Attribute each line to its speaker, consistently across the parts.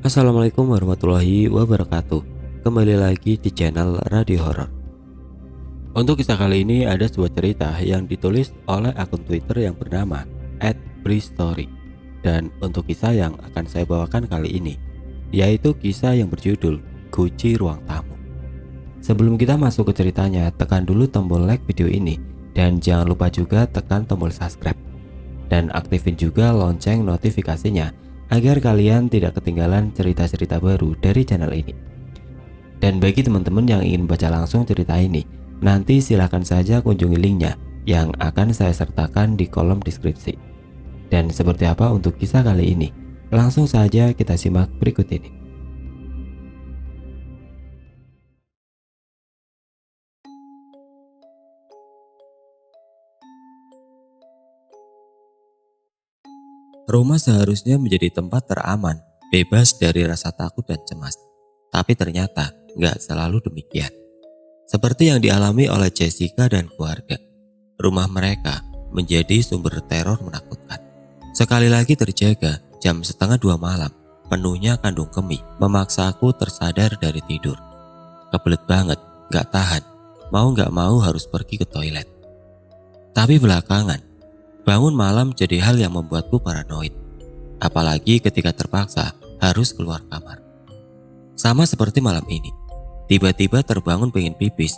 Speaker 1: Assalamualaikum warahmatullahi wabarakatuh. Kembali lagi di channel Radio Horor. Untuk kisah kali ini ada sebuah cerita yang ditulis oleh akun Twitter yang bernama @bristory. Dan untuk kisah yang akan saya bawakan kali ini, yaitu kisah yang berjudul Guci Ruang Tamu. Sebelum kita masuk ke ceritanya, tekan dulu tombol like video ini dan jangan lupa juga tekan tombol subscribe. Dan aktifin juga lonceng notifikasinya agar kalian tidak ketinggalan cerita-cerita baru dari channel ini. Dan bagi teman-teman yang ingin baca langsung cerita ini, nanti silahkan saja kunjungi linknya yang akan saya sertakan di kolom deskripsi. Dan seperti apa untuk kisah kali ini? Langsung saja kita simak berikut ini. Rumah seharusnya menjadi tempat teraman, bebas dari rasa takut dan cemas. Tapi ternyata nggak selalu demikian. Seperti yang dialami oleh Jessica dan keluarga, rumah mereka menjadi sumber teror menakutkan. Sekali lagi terjaga jam setengah 2 malam, penuhnya kandung kemih, memaksa aku tersadar dari tidur. Kebelet banget, nggak tahan, mau nggak mau harus pergi ke toilet. Tapi belakangan, bangun malam jadi hal yang membuatku paranoid. Apalagi ketika terpaksa harus keluar kamar. Sama seperti malam ini, tiba-tiba terbangun pengen pipis.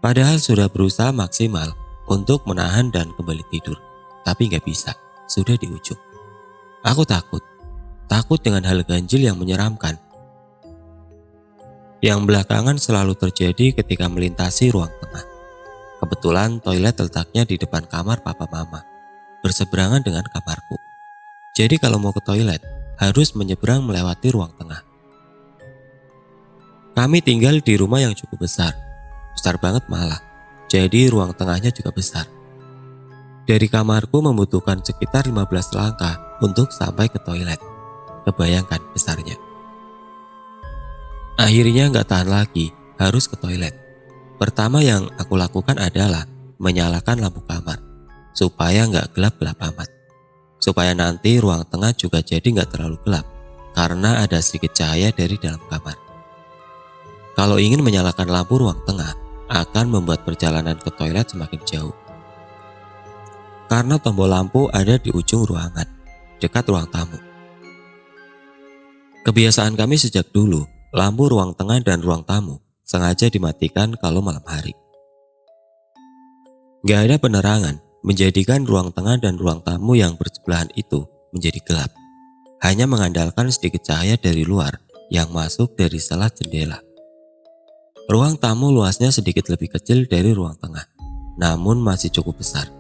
Speaker 1: Padahal sudah berusaha maksimal untuk menahan dan kembali tidur. Tapi nggak bisa, sudah di ujung. Aku takut dengan hal ganjil yang menyeramkan. Yang belakangan selalu terjadi ketika melintasi ruang tengah. Kebetulan toilet letaknya di depan kamar papa mama, berseberangan dengan kamarku. Jadi kalau mau ke toilet, harus menyeberang melewati ruang tengah. Kami tinggal di rumah yang cukup besar banget malah, jadi ruang tengahnya juga besar. Dari kamarku membutuhkan sekitar 15 langkah untuk sampai ke toilet. Kebayangkan besarnya. Akhirnya nggak tahan lagi, harus ke toilet. Pertama yang aku lakukan adalah menyalakan lampu kamar, supaya nggak gelap-gelap amat. Supaya nanti ruang tengah juga jadi nggak terlalu gelap, karena ada sedikit cahaya dari dalam kamar. Kalau ingin menyalakan lampu ruang tengah, akan membuat perjalanan ke toilet semakin jauh. Karena tombol lampu ada di ujung ruangan, dekat ruang tamu. Kebiasaan kami sejak dulu, lampu ruang tengah dan ruang tamu sengaja dimatikan kalau malam hari. Gak ada penerangan, menjadikan ruang tengah dan ruang tamu yang bersebelahan itu menjadi gelap. Hanya mengandalkan sedikit cahaya dari luar yang masuk dari celah jendela. Ruang tamu luasnya sedikit lebih kecil dari ruang tengah, namun masih cukup besar.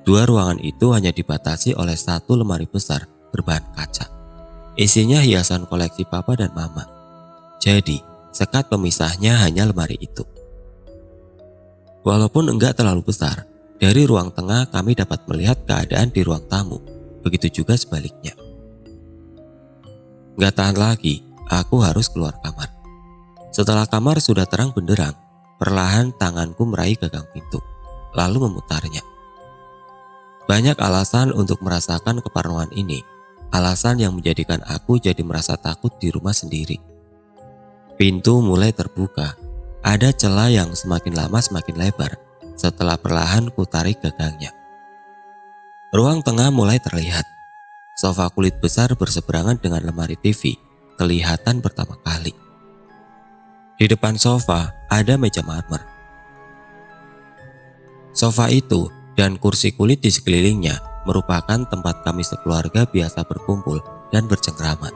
Speaker 1: Dua ruangan itu hanya dibatasi oleh satu lemari besar berbahan kaca. Isinya hiasan koleksi papa dan mama. Jadi, sekat pemisahnya hanya lemari itu. Walaupun enggak terlalu besar, dari ruang tengah kami dapat melihat keadaan di ruang tamu. Begitu juga sebaliknya. Gak tahan lagi, aku harus keluar kamar. Setelah kamar sudah terang benderang, perlahan tanganku meraih gagang pintu, lalu memutarnya. Banyak alasan untuk merasakan keparnoan ini, alasan yang menjadikan aku jadi merasa takut di rumah sendiri. Pintu mulai terbuka, ada celah yang semakin lama semakin lebar, setelah perlahan ku tarik gagangnya. Ruang tengah mulai terlihat, sofa kulit besar berseberangan dengan lemari TV, kelihatan pertama kali. Di depan sofa ada meja marmer. Sofa itu dan kursi kulit di sekelilingnya merupakan tempat kami sekeluarga biasa berkumpul dan bercengkrama.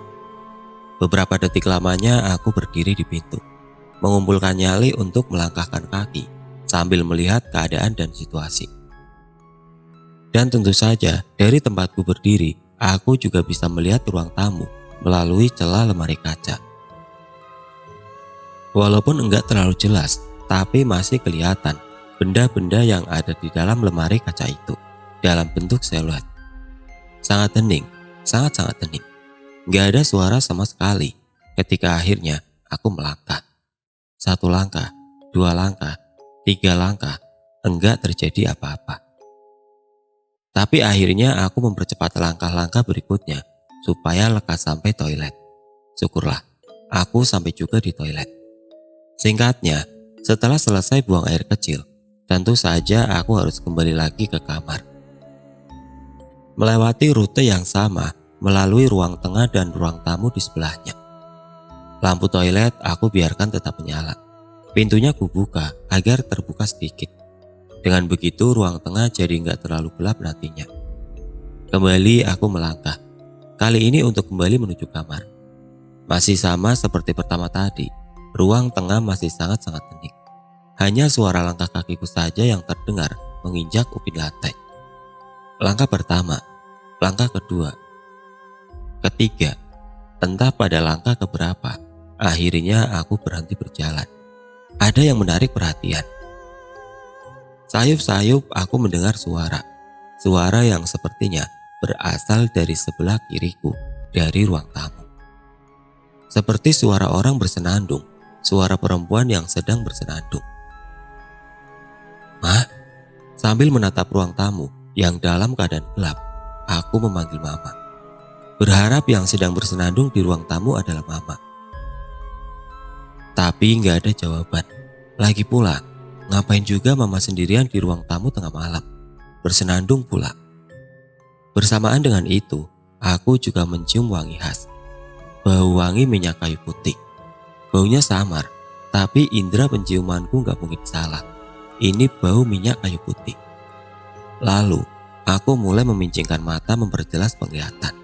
Speaker 1: Beberapa detik lamanya aku berdiri di pintu, mengumpulkan nyali untuk melangkahkan kaki sambil melihat keadaan dan situasi. Dan tentu saja dari tempatku berdiri, aku juga bisa melihat ruang tamu melalui celah lemari kaca. Walaupun enggak terlalu jelas, tapi masih kelihatan benda-benda yang ada di dalam lemari kaca itu dalam bentuk siluet. Sangat hening, sangat-sangat hening. Gak ada suara sama sekali ketika akhirnya aku melangkah. 1 langkah, 2 langkah, 3 langkah, enggak terjadi apa-apa. Tapi akhirnya aku mempercepat langkah-langkah berikutnya supaya lekas sampai toilet. Syukurlah, aku sampai juga di toilet. Singkatnya, setelah selesai buang air kecil, tentu saja aku harus kembali lagi ke kamar. Melewati rute yang sama, melalui ruang tengah dan ruang tamu di sebelahnya. Lampu toilet aku biarkan tetap menyala. Pintunya kubuka agar terbuka sedikit. Dengan begitu ruang tengah jadi nggak terlalu gelap nantinya. Kembali aku melangkah. Kali ini untuk kembali menuju kamar. Masih sama seperti pertama tadi. Ruang tengah masih sangat-sangat hening. Hanya suara langkah kakiku saja yang terdengar menginjak upin lantai. Langkah pertama, langkah kedua, ketiga, entah pada langkah keberapa, akhirnya aku berhenti berjalan. Ada yang menarik perhatian. Sayup-sayup aku mendengar suara yang sepertinya berasal dari sebelah kiriku dari ruang tamu. Seperti suara orang bersenandung, suara perempuan yang sedang bersenandung. "Mah?" Sambil menatap ruang tamu yang dalam keadaan gelap, aku memanggil Mama. Berharap yang sedang bersenandung di ruang tamu adalah Mama. Tapi nggak ada jawaban. Lagi pula, ngapain juga Mama sendirian di ruang tamu tengah malam, bersenandung pula. Bersamaan dengan itu, aku juga mencium wangi khas. Bau wangi minyak kayu putih. Baunya samar, tapi indera penciumanku gak mungkin salah. Ini bau minyak kayu putih. Lalu, aku mulai memincingkan mata memperjelas penglihatan.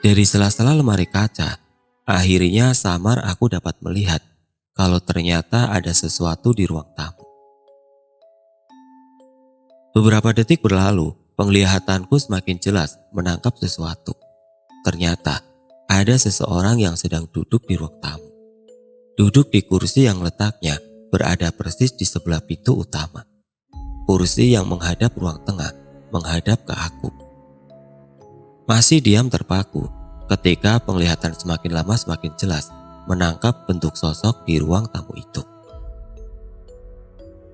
Speaker 1: Dari sela-sela lemari kaca, akhirnya samar aku dapat melihat kalau ternyata ada sesuatu di ruang tamu. Beberapa detik berlalu, penglihatanku semakin jelas menangkap sesuatu. Ternyata, ada seseorang yang sedang duduk di ruang tamu. Duduk di kursi yang letaknya berada persis di sebelah pintu utama. Kursi yang menghadap ruang tengah, menghadap ke aku. Masih diam terpaku ketika penglihatan semakin lama semakin jelas menangkap bentuk sosok di ruang tamu itu.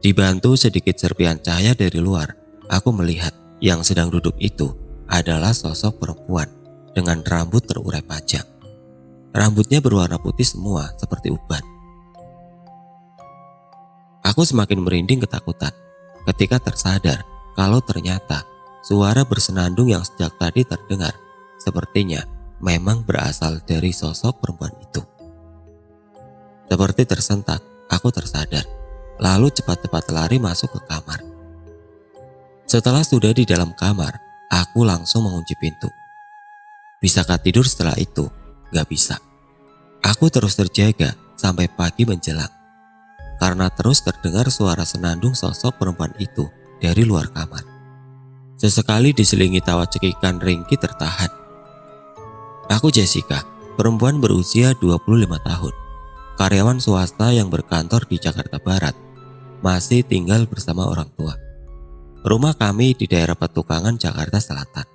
Speaker 1: Dibantu sedikit serpihan cahaya dari luar, aku melihat yang sedang duduk itu adalah sosok perempuan dengan rambut terurai panjang. Rambutnya berwarna putih semua seperti uban. Aku semakin merinding ketakutan ketika tersadar kalau ternyata suara bersenandung yang sejak tadi terdengar sepertinya memang berasal dari sosok perempuan itu. Seperti tersentak, aku tersadar, lalu cepat-cepat lari masuk ke kamar. Setelah sudah di dalam kamar, aku langsung mengunci pintu. Bisakah tidur setelah itu? Gak bisa. Aku terus terjaga sampai pagi menjelang. Karena terus terdengar suara senandung sosok perempuan itu dari luar kamar. Sesekali diselingi tawa cekikan ringkih tertahan. Aku Jessica, perempuan berusia 25 tahun. Karyawan swasta yang berkantor di Jakarta Barat. Masih tinggal bersama orang tua. Rumah kami di daerah Petukangan, Jakarta Selatan.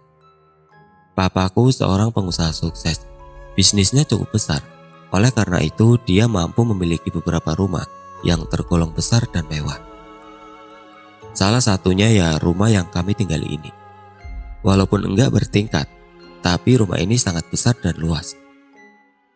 Speaker 1: Papaku seorang pengusaha sukses. Bisnisnya cukup besar. Oleh karena itu, dia mampu memiliki beberapa rumah yang tergolong besar dan mewah. Salah satunya ya rumah yang kami tinggali ini. Walaupun enggak bertingkat, tapi rumah ini sangat besar dan luas.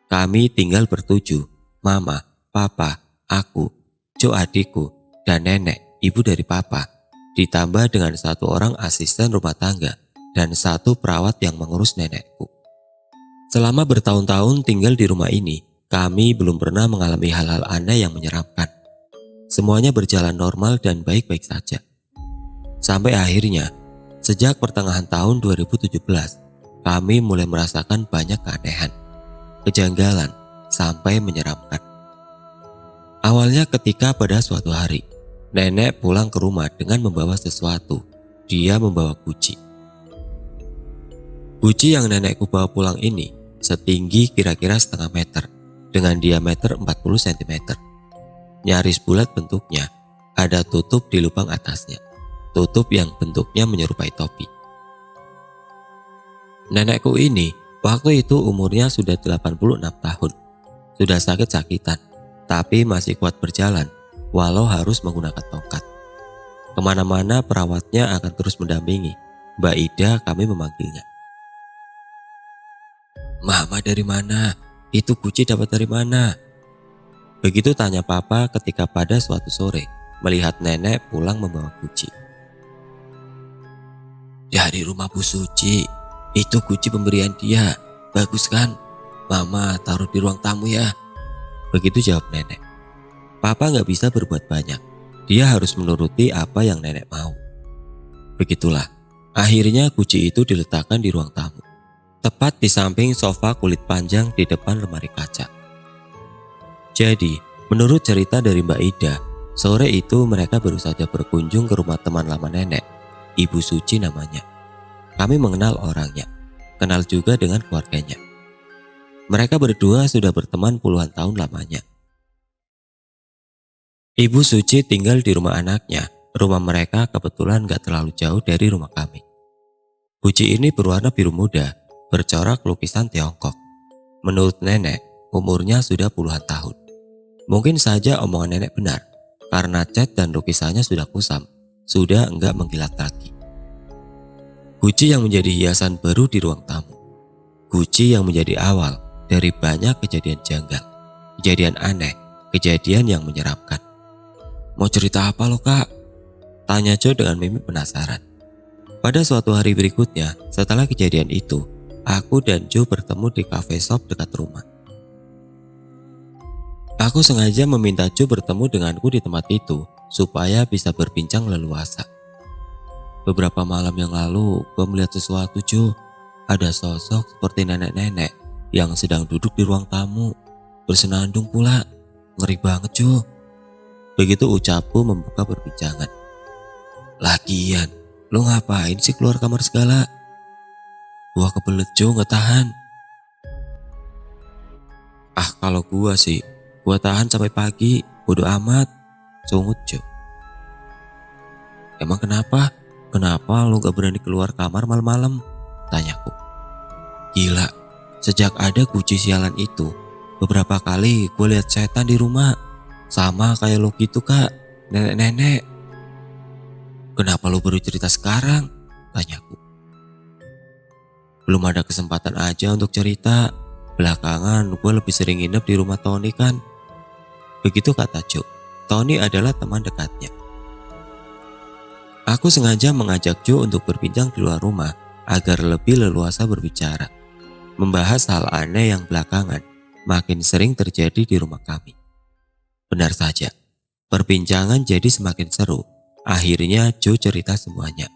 Speaker 1: Kami tinggal bertujuh, Mama, Papa, aku, Jo adikku, dan nenek, ibu dari Papa. Ditambah dengan satu orang asisten rumah tangga dan satu perawat yang mengurus nenekku. Selama bertahun-tahun tinggal di rumah ini, kami belum pernah mengalami hal-hal aneh yang menyeramkan. Semuanya berjalan normal dan baik-baik saja. Sampai akhirnya, sejak pertengahan tahun 2017, kami mulai merasakan banyak keanehan, kejanggalan, sampai menyeramkan. Awalnya ketika pada suatu hari, nenek pulang ke rumah dengan membawa sesuatu. Dia membawa guci. Guci yang nenekku bawa pulang ini setinggi kira-kira setengah meter dengan diameter 40 cm. Nyaris bulat bentuknya, ada tutup di lubang atasnya. Tutup yang bentuknya menyerupai topi. Nenekku ini waktu itu umurnya sudah 86 tahun. Sudah sakit-sakitan, tapi masih kuat berjalan walau harus menggunakan tongkat. Kemana-mana perawatnya akan terus mendampingi. Mbak Ida kami memanggilnya. "Mama dari mana? Itu guci dapat dari mana?" Begitu tanya papa ketika pada suatu sore melihat nenek pulang membawa guci. "Dari rumah Bu Suci, itu guci pemberian dia. Bagus kan? Mama taruh di ruang tamu ya." Begitu jawab nenek. Papa nggak bisa berbuat banyak. Dia harus menuruti apa yang nenek mau. Begitulah, akhirnya guci itu diletakkan di ruang tamu, tepat di samping sofa kulit panjang di depan lemari kaca. Jadi, menurut cerita dari Mbak Ida, sore itu mereka baru saja berkunjung ke rumah teman lama nenek, Ibu Suci namanya. Kami mengenal orangnya, kenal juga dengan keluarganya. Mereka berdua sudah berteman puluhan tahun lamanya. Ibu Suci tinggal di rumah anaknya. Rumah mereka kebetulan gak terlalu jauh dari rumah kami. Guci ini berwarna biru muda, bercorak lukisan Tiongkok. Menurut nenek, umurnya sudah puluhan tahun. Mungkin saja omongan nenek benar, karena cat dan lukisannya sudah kusam, sudah enggak mengkilat lagi. Guci yang menjadi hiasan baru di ruang tamu. Guci yang menjadi awal dari banyak kejadian janggal, kejadian aneh, kejadian yang menyeramkan. "Mau cerita apa lo, Kak?" tanya Jo dengan mimik penasaran. Pada suatu hari berikutnya, setelah kejadian itu, aku dan Jo bertemu di cafe shop dekat rumah. Aku sengaja meminta Jo bertemu denganku di tempat itu, supaya bisa berbincang leluasa. "Beberapa malam yang lalu, gue melihat sesuatu, Jo. Ada sosok seperti nenek-nenek yang sedang duduk di ruang tamu, bersenandung pula. Ngeri banget, Jo." Begitu ucapku membuka perbincangan. "Lagian, lo ngapain sih keluar kamar segala?" "Gua kebelet, Jo, gak tahan." "Ah, kalau gua sih, gua tahan sampai pagi, bodo amat," sungut Jo. "Emang kenapa? Kenapa lo gak berani keluar kamar malam-malam?" tanyaku. "Gila, sejak ada guci sialan itu, beberapa kali gue lihat setan di rumah. Sama kayak lo gitu, Kak, nenek-nenek." "Kenapa lo baru cerita sekarang?" tanyaku. "Belum ada kesempatan aja untuk cerita. Belakangan gue lebih sering nginep di rumah Tony kan." Begitu kata Jo. Tony adalah teman dekatnya. Aku sengaja mengajak Jo untuk berbincang di luar rumah agar lebih leluasa berbicara, membahas hal aneh yang belakangan makin sering terjadi di rumah kami. Benar saja, perbincangan jadi semakin seru. Akhirnya Jo cerita semuanya.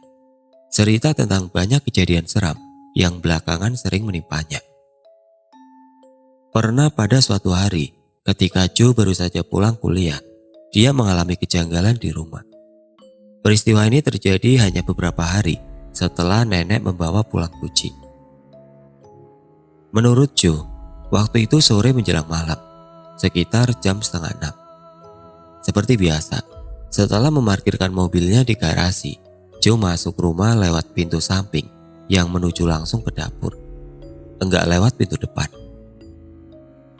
Speaker 1: Cerita tentang banyak kejadian seram yang belakangan sering menimpanya. Pernah pada suatu hari, ketika Jo baru saja pulang kuliah, dia mengalami kejanggalan di rumah. Peristiwa ini terjadi hanya beberapa hari setelah nenek membawa pulang guci. Menurut Jo, waktu itu sore menjelang malam, sekitar jam 5:30. Seperti biasa, setelah memarkirkan mobilnya di garasi, Jo masuk rumah lewat pintu samping yang menuju langsung ke dapur. Enggak lewat pintu depan.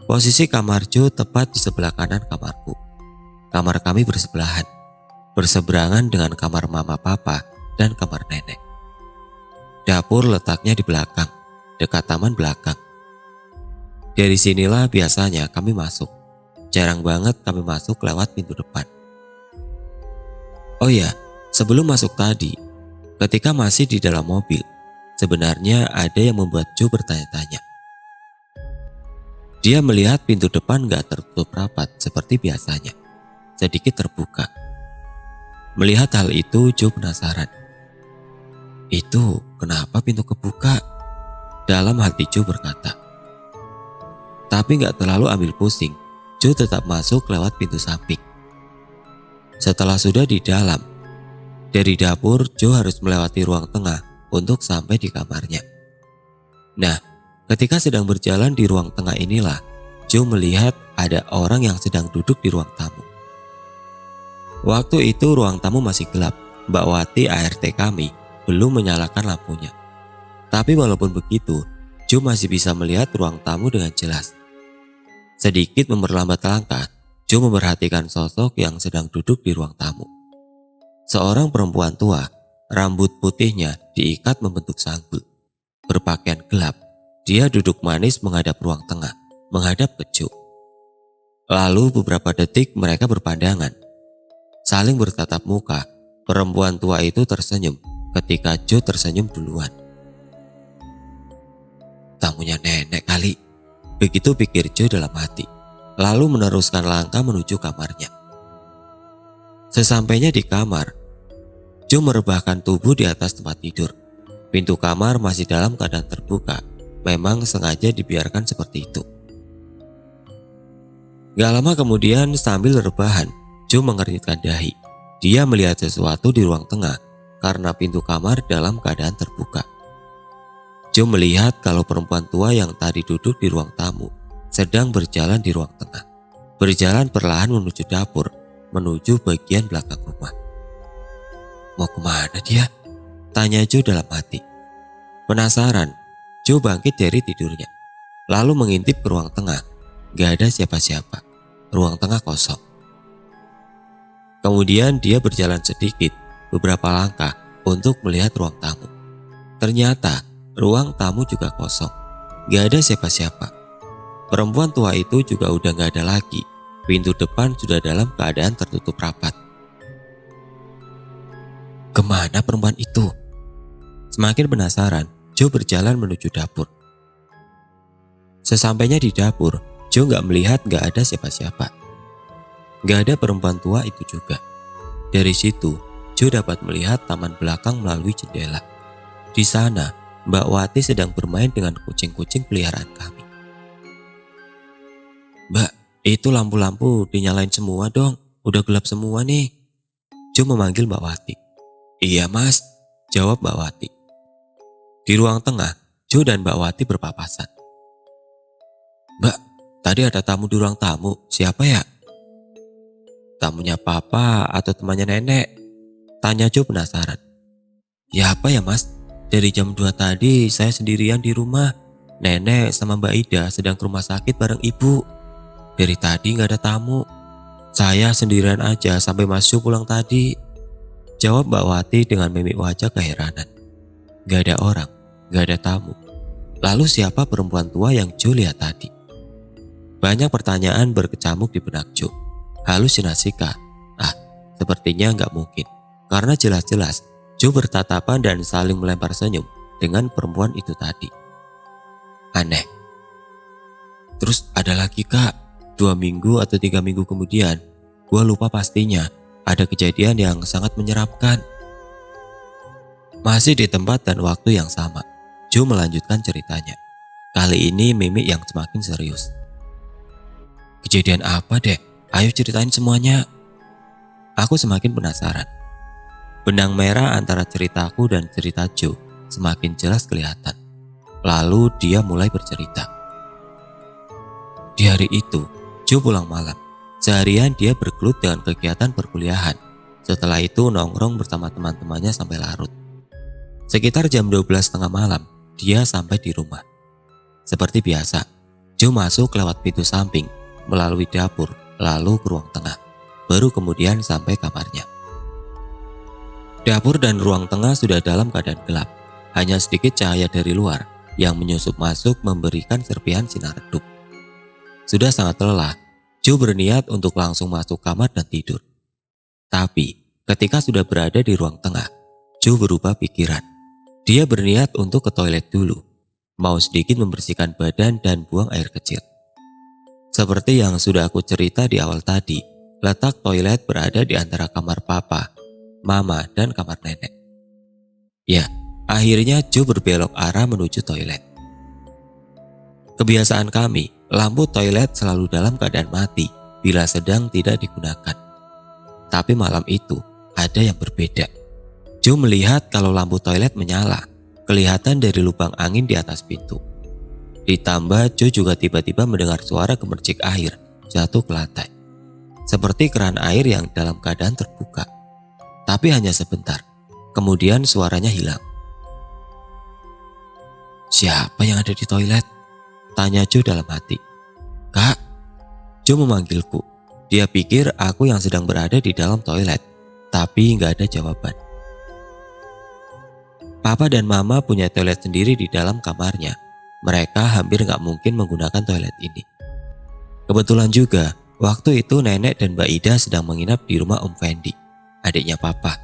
Speaker 1: Posisi kamar Jo tepat di sebelah kanan kamarku. Kamar kami bersebelahan, berseberangan dengan kamar mama papa dan kamar nenek. Dapur letaknya di belakang, dekat taman belakang. Dari sinilah biasanya kami masuk. Jarang banget kami masuk lewat pintu depan. Oh ya, sebelum masuk tadi, ketika masih di dalam mobil, sebenarnya ada yang membuat Jo bertanya-tanya. Dia melihat pintu depan gak tertutup rapat seperti biasanya, sedikit terbuka. Melihat hal itu, Jo penasaran. "Itu kenapa pintu kebuka?" dalam hati Jo berkata. Tapi gak terlalu ambil pusing, Jo tetap masuk lewat pintu samping. Setelah sudah di dalam, dari dapur Jo harus melewati ruang tengah untuk sampai di kamarnya. Nah, ketika sedang berjalan di ruang tengah inilah, Jo melihat ada orang yang sedang duduk di ruang tamu. Waktu itu ruang tamu masih gelap. Mbak Wati ART kami belum menyalakan lampunya. Tapi walaupun begitu, Jo masih bisa melihat ruang tamu dengan jelas. Sedikit memperlambat langkah, Jo memperhatikan sosok yang sedang duduk di ruang tamu. Seorang perempuan tua, rambut putihnya diikat membentuk sanggul, berpakaian gelap, Dia duduk manis menghadap ruang tengah, menghadap ke Jo. Lalu beberapa detik mereka berpandangan. Saling bertatap muka, perempuan tua itu tersenyum ketika Jo tersenyum duluan. Tamunya nenek kali, begitu pikir Jo dalam hati, lalu meneruskan langkah menuju kamarnya. Sesampainya di kamar, Jo merebahkan tubuh di atas tempat tidur. Pintu kamar masih dalam keadaan terbuka, memang sengaja dibiarkan seperti itu. Gak lama kemudian sambil rebahan, Jo mengernyitkan dahi. Dia melihat sesuatu di ruang tengah karena pintu kamar dalam keadaan terbuka. Jo melihat kalau perempuan tua yang tadi duduk di ruang tamu sedang berjalan di ruang tengah. Berjalan perlahan menuju dapur, menuju bagian belakang rumah. Mau kemana dia? Tanya Jo dalam hati. Penasaran, Jo bangkit dari tidurnya, lalu mengintip ke ruang tengah. Gak ada siapa-siapa. Ruang tengah kosong. Kemudian dia berjalan sedikit, beberapa langkah untuk melihat ruang tamu. Ternyata ruang tamu juga kosong. Gak ada siapa-siapa. Perempuan tua itu juga udah gak ada lagi. Pintu depan sudah dalam keadaan tertutup rapat. Kemana perempuan itu? Semakin penasaran, Jo berjalan menuju dapur. Sesampainya di dapur, Jo gak melihat gak ada siapa-siapa. Gak ada perempuan tua itu juga. Dari situ, Jo dapat melihat taman belakang melalui jendela. Di sana, Mbak Wati sedang bermain dengan kucing-kucing peliharaan kami. Mbak, itu lampu-lampu dinyalain semua dong. Udah gelap semua nih. Jo memanggil Mbak Wati. Iya mas, jawab Mbak Wati. Di ruang tengah, Jo dan Mbak Wati berpapasan. Mbak, tadi ada tamu di ruang tamu, siapa ya? Tamunya papa atau temannya nenek? Tanya Jo penasaran. Ya apa ya mas, dari jam 2 tadi saya sendirian di rumah. Nenek sama Mbak Ida sedang ke rumah sakit bareng ibu. Dari tadi gak ada tamu. Saya sendirian aja sampai Mas Jo pulang tadi. Jawab Mbak Wati dengan mimik wajah keheranan. Gak ada orang, gak ada tamu. Lalu siapa perempuan tua yang Jo lihat tadi? Banyak pertanyaan berkecamuk di benak Jo. Halusinasi kah? Sepertinya gak mungkin. Karena jelas-jelas Jo bertatapan dan saling melempar senyum dengan perempuan itu tadi. Aneh. Terus ada lagi kak, 2 minggu atau 3 minggu kemudian, gua lupa pastinya, ada kejadian yang sangat menyeramkan. Masih di tempat dan waktu yang sama, Jo melanjutkan ceritanya. Kali ini mimik yang semakin serius. Kejadian apa deh? Ayo ceritain semuanya. Aku semakin penasaran. Benang merah antara ceritaku dan cerita Jo semakin jelas kelihatan. Lalu dia mulai bercerita. Di hari itu, Jo pulang malam. Seharian dia bergelut dengan kegiatan perkuliahan. Setelah itu nongkrong bersama teman-temannya sampai larut. Sekitar jam 12:30 malam, dia sampai di rumah. Seperti biasa, Jo masuk lewat pintu samping, melalui dapur, lalu ke ruang tengah. Baru kemudian sampai kamarnya. Dapur dan ruang tengah sudah dalam keadaan gelap. Hanya sedikit cahaya dari luar yang menyusup masuk memberikan serpihan sinar redup. Sudah sangat lelah, Jo berniat untuk langsung masuk kamar dan tidur. Tapi ketika sudah berada di ruang tengah, Jo berubah pikiran. Dia berniat untuk ke toilet dulu, mau sedikit membersihkan badan dan buang air kecil. Seperti yang sudah aku cerita di awal tadi, letak toilet berada di antara kamar papa, mama, dan kamar nenek. Ya, akhirnya Jo berbelok arah menuju toilet. Kebiasaan kami, lampu toilet selalu dalam keadaan mati bila sedang tidak digunakan. Tapi malam itu ada yang berbeda. Jo melihat kalau lampu toilet menyala, kelihatan dari lubang angin di atas pintu. Ditambah Jo juga tiba-tiba mendengar suara gemercik air jatuh ke lantai. Seperti keran air yang dalam keadaan terbuka. Tapi hanya sebentar, kemudian suaranya hilang. Siapa yang ada di toilet? Tanya Jo dalam hati. Kak, Jo memanggilku. Dia pikir aku yang sedang berada di dalam toilet, tapi nggak ada jawaban. Papa dan mama punya toilet sendiri di dalam kamarnya. mereka hampir nggak mungkin menggunakan toilet ini. Kebetulan juga, waktu itu nenek dan Mbak Ida sedang menginap di rumah Om Fendi, adiknya Papa.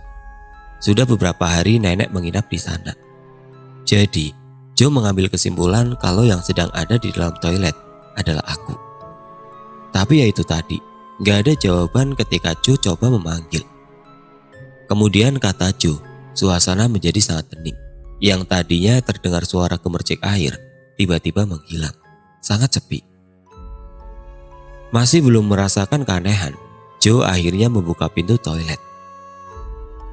Speaker 1: Sudah beberapa hari nenek menginap di sana. Jadi, Joe mengambil kesimpulan kalau yang sedang ada di dalam toilet adalah aku. Tapi ya itu tadi, nggak ada jawaban ketika Joe coba memanggil. Kemudian kata Joe, suasana menjadi sangat hening. Yang tadinya terdengar suara gemercik air, tiba-tiba menghilang. Sangat sepi. Masih belum merasakan keanehan, Joe akhirnya membuka pintu toilet.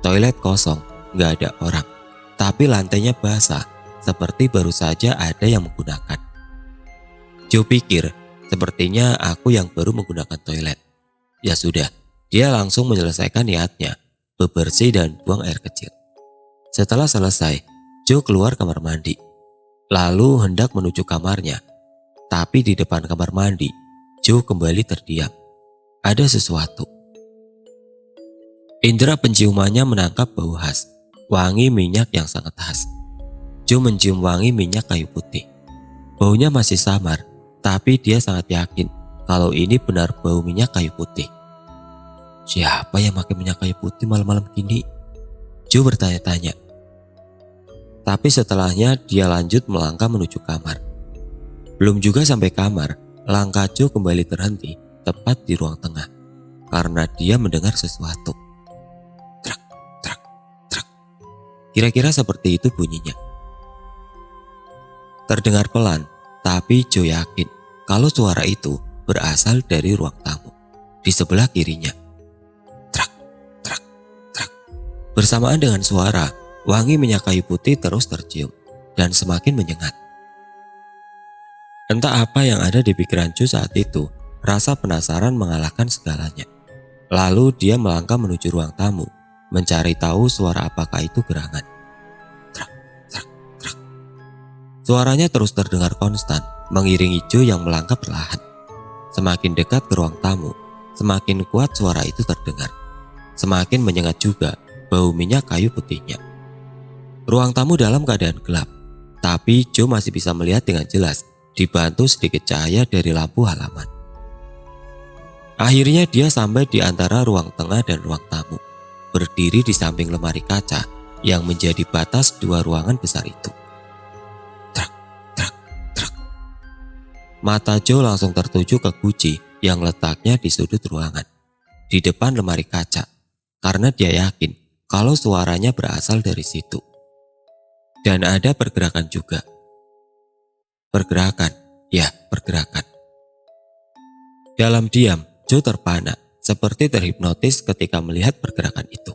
Speaker 1: Toilet kosong, nggak ada orang. Tapi lantainya basah, seperti baru saja ada yang menggunakan. Joe pikir, sepertinya aku yang baru menggunakan toilet. Ya sudah, dia langsung menyelesaikan niatnya, bebersih dan buang air kecil. Setelah selesai, Joe keluar kamar mandi. Lalu hendak menuju kamarnya. Tapi di depan kamar mandi, Joe kembali terdiam. Ada sesuatu. Indera penciumannya menangkap bau khas, wangi minyak yang sangat khas. Joe mencium wangi minyak kayu putih. Baunya masih samar, tapi dia sangat yakin kalau ini benar bau minyak kayu putih. Siapa yang pakai minyak kayu putih malam-malam gini? Joe bertanya-tanya. Tapi setelahnya dia lanjut melangkah menuju kamar. Belum juga sampai kamar, langkah Joe kembali terhenti tepat di ruang tengah karena dia mendengar sesuatu. Trak, trak, trak. Kira-kira seperti itu bunyinya. Terdengar pelan, tapi Joe yakin kalau suara itu berasal dari ruang tamu di sebelah kirinya. Trak, trak, trak. Bersamaan dengan suara, wangi minyak kayu putih terus tercium dan semakin menyengat. Entah apa yang ada di pikiran Joe saat itu, rasa penasaran mengalahkan segalanya. Lalu dia melangkah menuju ruang tamu, mencari tahu suara apakah itu gerangan. Trak, trak, trak. Suaranya terus terdengar konstan, mengiringi Joe yang melangkah perlahan. Semakin dekat ke ruang tamu, semakin kuat suara itu terdengar. Semakin menyengat juga bau minyak kayu putihnya. Ruang tamu dalam keadaan gelap, tapi Joe masih bisa melihat dengan jelas, dibantu sedikit cahaya dari lampu halaman. Akhirnya dia sampai di antara ruang tengah dan ruang tamu, berdiri di samping lemari kaca yang menjadi batas dua ruangan besar itu. Trak, trak, trak. Mata Joe langsung tertuju ke guci yang letaknya di sudut ruangan, di depan lemari kaca, karena dia yakin kalau suaranya berasal dari situ. Dan ada pergerakan juga. Pergerakan, ya pergerakan. Dalam diam, Joe terpana, seperti terhipnotis ketika melihat pergerakan itu.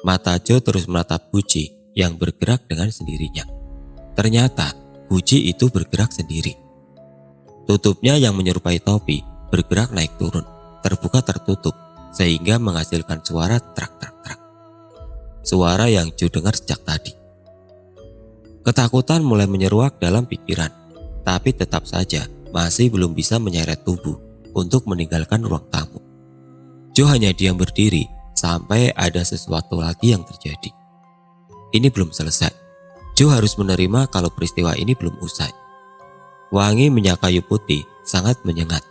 Speaker 1: Mata Joe terus menatap guci yang bergerak dengan sendirinya. Ternyata, guci itu bergerak sendiri. Tutupnya yang menyerupai topi bergerak naik turun, terbuka tertutup, sehingga menghasilkan suara trak-trak-trak. Suara yang Joe dengar sejak tadi. Ketakutan mulai menyeruak dalam pikiran, tapi tetap saja masih belum bisa menyeret tubuh untuk meninggalkan ruang tamu. Joe hanya diam berdiri sampai ada sesuatu lagi yang terjadi. Ini belum selesai. Joe harus menerima kalau peristiwa ini belum usai. Wangi minyak kayu putih sangat menyengat.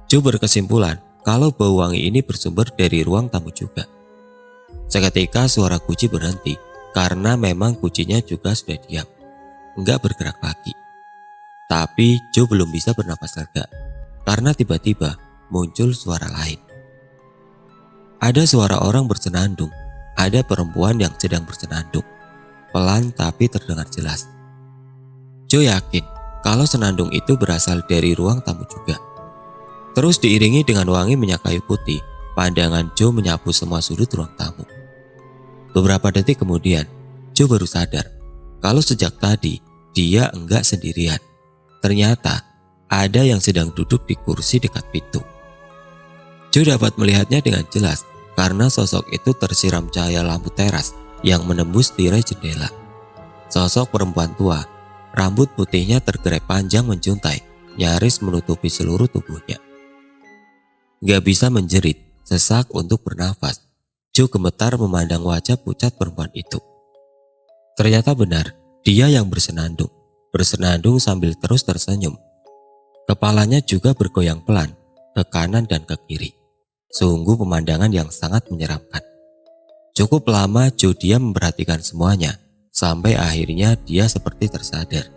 Speaker 1: Joe berkesimpulan kalau bau wangi ini bersumber dari ruang tamu juga. Seketika suara guci berhenti karena memang kucinya juga sudah diam, enggak bergerak lagi. Tapi Joe belum bisa bernapas lega karena tiba-tiba muncul suara lain. Ada suara orang bersenandung, ada perempuan yang sedang bersenandung, pelan tapi terdengar jelas. Joe yakin kalau senandung itu berasal dari ruang tamu juga. Terus diiringi dengan wangi minyak kayu putih, pandangan Joe menyapu semua sudut ruang tamu. Beberapa detik kemudian, Joe baru sadar kalau sejak tadi dia enggak sendirian. Ternyata ada yang sedang duduk di kursi dekat pintu. Joe dapat melihatnya dengan jelas karena sosok itu tersiram cahaya lampu teras yang menembus tirai jendela. Sosok perempuan tua, rambut putihnya tergerai panjang menjuntai, nyaris menutupi seluruh tubuhnya. Gak bisa menjerit, sesak untuk bernafas. Joe gemetar memandang wajah pucat perempuan itu. Ternyata benar, dia yang bersenandung. bersenandung sambil terus tersenyum. Kepalanya juga bergoyang pelan ke kanan dan ke kiri. Sungguh pemandangan yang sangat menyeramkan. Cukup lama Jo diam memperhatikan semuanya, sampai akhirnya dia seperti tersadar.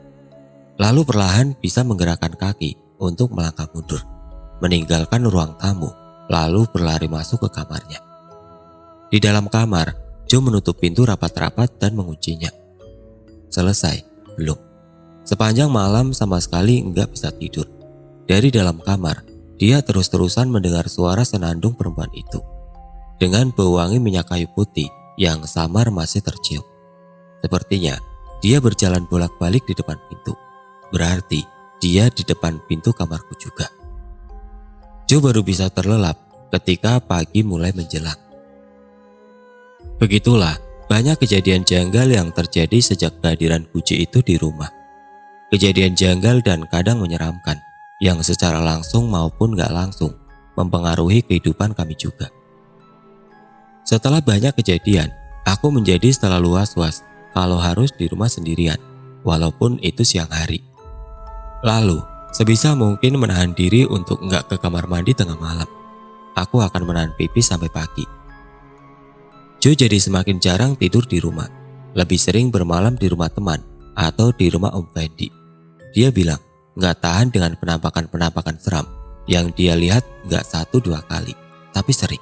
Speaker 1: Lalu perlahan bisa menggerakkan kaki untuk melangkah mundur, meninggalkan ruang tamu, lalu berlari masuk ke kamarnya. Di dalam kamar, Jo menutup pintu rapat-rapat dan menguncinya. Selesai? Belum. Sepanjang malam sama sekali enggak bisa tidur. Dari dalam kamar, dia terus-terusan mendengar suara senandung perempuan itu. Dengan bau wangi minyak kayu putih yang samar masih tercium. Sepertinya dia berjalan bolak-balik di depan pintu. Berarti dia di depan pintu kamarku juga. Jo baru bisa terlelap ketika pagi mulai menjelang. Begitulah banyak kejadian janggal yang terjadi sejak kehadiran Guci itu di rumah. Kejadian janggal dan kadang menyeramkan yang secara langsung maupun gak langsung mempengaruhi kehidupan kami juga. Setelah banyak kejadian, aku menjadi selalu was-was kalau harus di rumah sendirian, walaupun itu siang hari. Lalu, sebisa mungkin menahan diri untuk enggak ke kamar mandi tengah malam. Aku akan menahan pipis sampai pagi. Jo jadi semakin jarang tidur di rumah, lebih sering bermalam di rumah teman atau di rumah Om Fendi. Dia bilang nggak tahan dengan penampakan-penampakan seram yang dia lihat nggak 1-2 kali, tapi sering.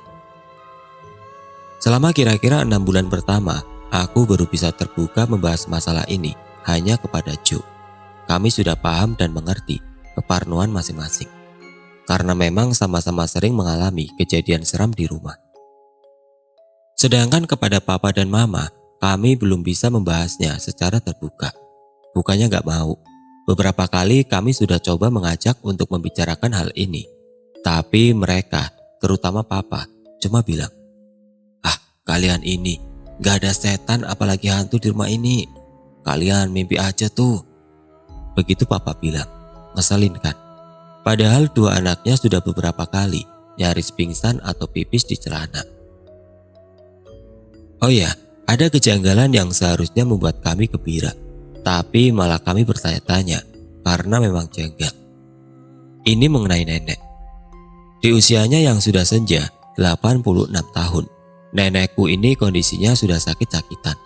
Speaker 1: Selama kira-kira 6 bulan pertama, aku baru bisa terbuka membahas masalah ini hanya kepada Jo. Kami sudah paham dan mengerti keparnoan masing-masing, karena memang sama-sama sering mengalami kejadian seram di rumah. Sedangkan kepada papa dan mama, kami belum bisa membahasnya secara terbuka. Bukannya gak mau. Beberapa kali kami sudah coba mengajak untuk membicarakan hal ini. Tapi mereka, terutama papa, cuma bilang, "Ah, kalian ini, gak ada setan apalagi hantu di rumah ini. Kalian mimpi aja tuh." Begitu papa bilang, ngeselin kan? Padahal 2 anaknya sudah beberapa kali nyaris pingsan atau pipis di celana. Oh ya, ada kejanggalan yang seharusnya membuat kami gembira, tapi malah kami bertanya-tanya karena memang janggal. Ini mengenai nenek. Di usianya yang sudah senja, 86 tahun, nenekku ini kondisinya sudah sakit-sakitan.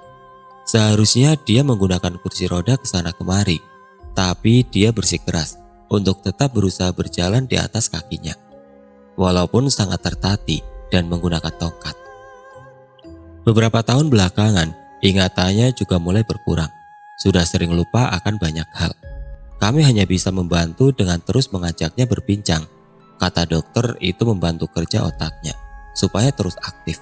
Speaker 1: Seharusnya dia menggunakan kursi roda ke sana kemari, tapi dia bersikeras untuk tetap berusaha berjalan di atas kakinya, walaupun sangat tertatih dan menggunakan tongkat. Beberapa tahun belakangan, ingatannya juga mulai berkurang. Sudah sering lupa akan banyak hal. Kami hanya bisa membantu dengan terus mengajaknya berbincang. Kata dokter itu membantu kerja otaknya, supaya terus aktif.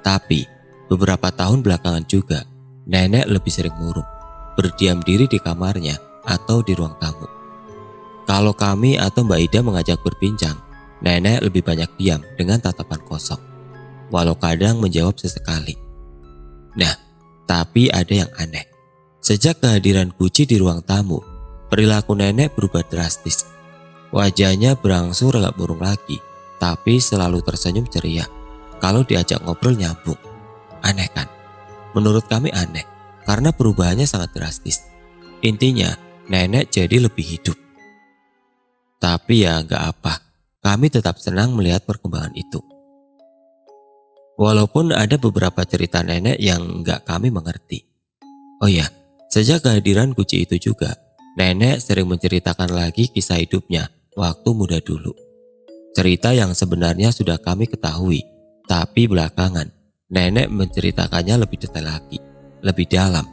Speaker 1: Tapi, beberapa tahun belakangan juga, nenek lebih sering murung, berdiam diri di kamarnya atau di ruang tamu. Kalau kami atau Mbak Ida mengajak berbincang, nenek lebih banyak diam dengan tatapan kosong, walau kadang menjawab sesekali. Nah, tapi ada yang aneh. Sejak kehadiran Guci di ruang tamu, perilaku nenek berubah drastis. Wajahnya berangsur agak murung lagi, tapi selalu tersenyum ceria. Kalau diajak ngobrol nyambung. Aneh kan? Menurut kami aneh, karena perubahannya sangat drastis. Intinya, nenek jadi lebih hidup. Tapi ya nggak apa, kami tetap senang melihat perkembangan itu. Walaupun ada beberapa cerita nenek yang nggak kami mengerti. Oh ya, sejak kehadiran Guci itu juga, nenek sering menceritakan lagi kisah hidupnya waktu muda dulu. Cerita yang sebenarnya sudah kami ketahui, tapi belakangan nenek menceritakannya lebih detail lagi, lebih dalam.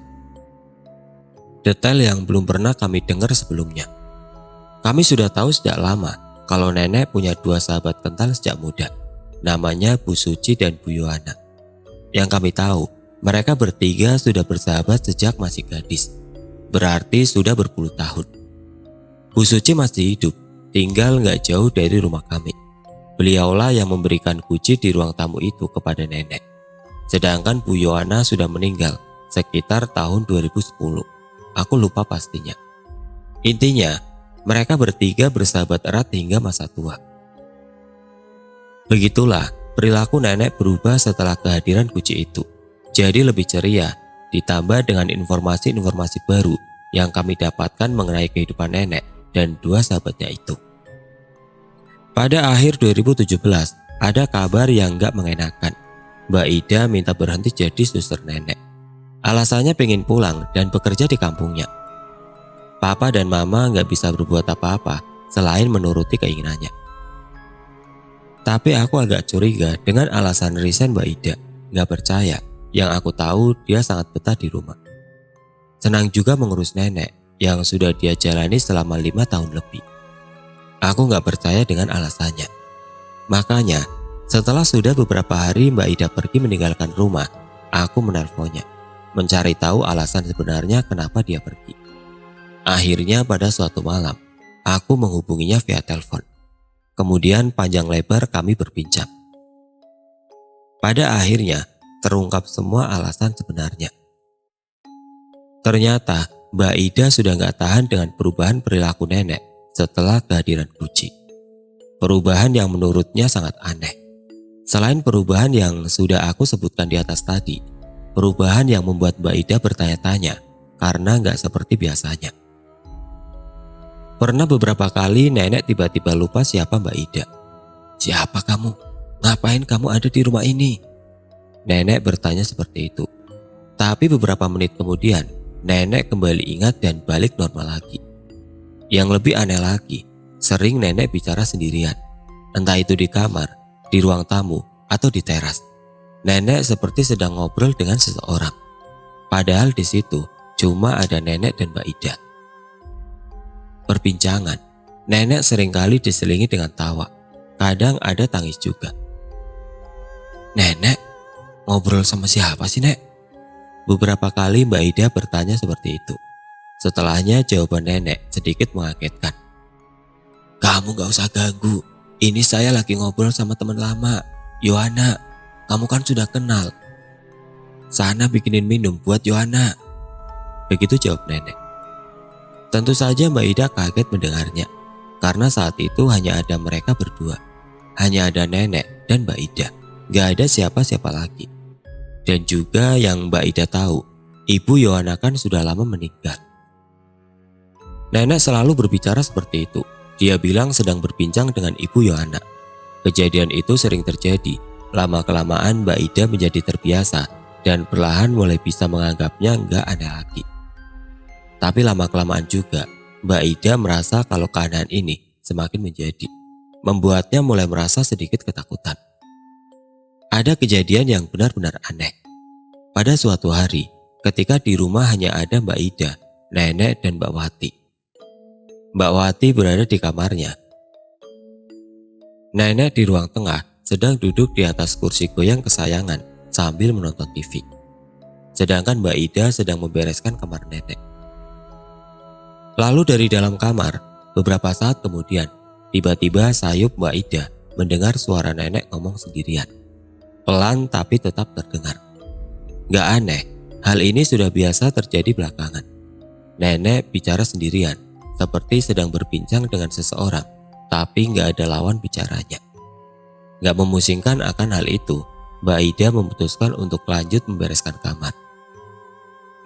Speaker 1: Detail yang belum pernah kami dengar sebelumnya. Kami sudah tahu sejak lama kalau nenek punya 2 sahabat kental sejak muda. Namanya Bu Suci dan Bu Yohana. Yang kami tahu, mereka bertiga sudah bersahabat sejak masih gadis. Berarti sudah berpuluh tahun. Bu Suci masih hidup, tinggal gak jauh dari rumah kami. Beliaulah yang memberikan Guci di ruang tamu itu kepada nenek. Sedangkan Bu Yohana sudah meninggal sekitar tahun 2010. Aku lupa pastinya. Intinya, mereka bertiga bersahabat erat hingga masa tua. Begitulah perilaku nenek berubah setelah kehadiran Guci itu. Jadi lebih ceria, ditambah dengan informasi-informasi baru yang kami dapatkan mengenai kehidupan nenek dan dua sahabatnya itu. Pada akhir 2017, ada kabar yang gak mengenakan. Mbak Ida minta berhenti jadi suster nenek. Alasannya pengen pulang dan bekerja di kampungnya. Papa dan mama gak bisa berbuat apa-apa selain menuruti keinginannya. Tapi aku agak curiga dengan alasan resign Mbak Ida. Gak percaya, yang aku tahu dia sangat betah di rumah. Senang juga mengurus nenek yang sudah dia jalani selama 5 tahun lebih. Aku gak percaya dengan alasannya. Makanya, setelah sudah beberapa hari Mbak Ida pergi meninggalkan rumah, aku menelponnya, mencari tahu alasan sebenarnya kenapa dia pergi. Akhirnya pada suatu malam, aku menghubunginya via telepon. Kemudian panjang lebar kami berbincang. Pada akhirnya, terungkap semua alasan sebenarnya. Ternyata, Mbak Ida sudah gak tahan dengan perubahan perilaku nenek setelah kehadiran Guci. Perubahan yang menurutnya sangat aneh. Selain perubahan yang sudah aku sebutkan di atas tadi, perubahan yang membuat Mbak Ida bertanya-tanya karena gak seperti biasanya. Pernah beberapa kali nenek tiba-tiba lupa siapa Mbak Ida. "Siapa kamu? Ngapain kamu ada di rumah ini?" Nenek bertanya seperti itu. Tapi beberapa menit kemudian, nenek kembali ingat dan balik normal lagi. Yang lebih aneh lagi, sering nenek bicara sendirian. Entah itu di kamar, di ruang tamu, atau di teras. Nenek seperti sedang ngobrol dengan seseorang. Padahal di situ cuma ada nenek dan Mbak Ida. Perbincangan, nenek seringkali diselingi dengan tawa. Kadang ada tangis juga. "Nenek, ngobrol sama siapa sih, Nek?" Beberapa kali Mbak Ida bertanya seperti itu. Setelahnya jawaban nenek sedikit mengagetkan. "Kamu gak usah ganggu. Ini saya lagi ngobrol sama teman lama. Yohana, kamu kan sudah kenal. Sana bikinin minum buat Yohana." Begitu jawab nenek. Tentu saja Mbak Ida kaget mendengarnya. Karena saat itu hanya ada mereka berdua. Hanya ada nenek dan Mbak Ida. Gak ada siapa-siapa lagi. Dan juga yang Mbak Ida tahu, Ibu Yohana kan sudah lama meninggal. Nenek selalu berbicara seperti itu. Dia bilang sedang berbincang dengan Ibu Yohana. Kejadian itu sering terjadi. Lama-kelamaan Mbak Ida menjadi terbiasa dan perlahan mulai bisa menganggapnya nggak aneh lagi. Tapi lama-kelamaan juga Mbak Ida merasa kalau keadaan ini semakin menjadi. Membuatnya mulai merasa sedikit ketakutan. Ada kejadian yang benar-benar aneh. Pada suatu hari, ketika di rumah hanya ada Mbak Ida, nenek dan Mbak Wati. Mbak Wati berada di kamarnya. Nenek di ruang tengah sedang duduk di atas kursi goyang kesayangan sambil menonton TV. Sedangkan Mbak Ida sedang membereskan kamar nenek. Lalu dari dalam kamar, beberapa saat kemudian, tiba-tiba sayup Mbak Ida mendengar suara nenek ngomong sendirian. Pelan tapi tetap terdengar. Gak aneh, hal ini sudah biasa terjadi belakangan. Nenek bicara sendirian, seperti sedang berbincang dengan seseorang, tapi gak ada lawan bicaranya. Gak memusingkan akan hal itu, Mbak Ida memutuskan untuk lanjut membereskan kamar.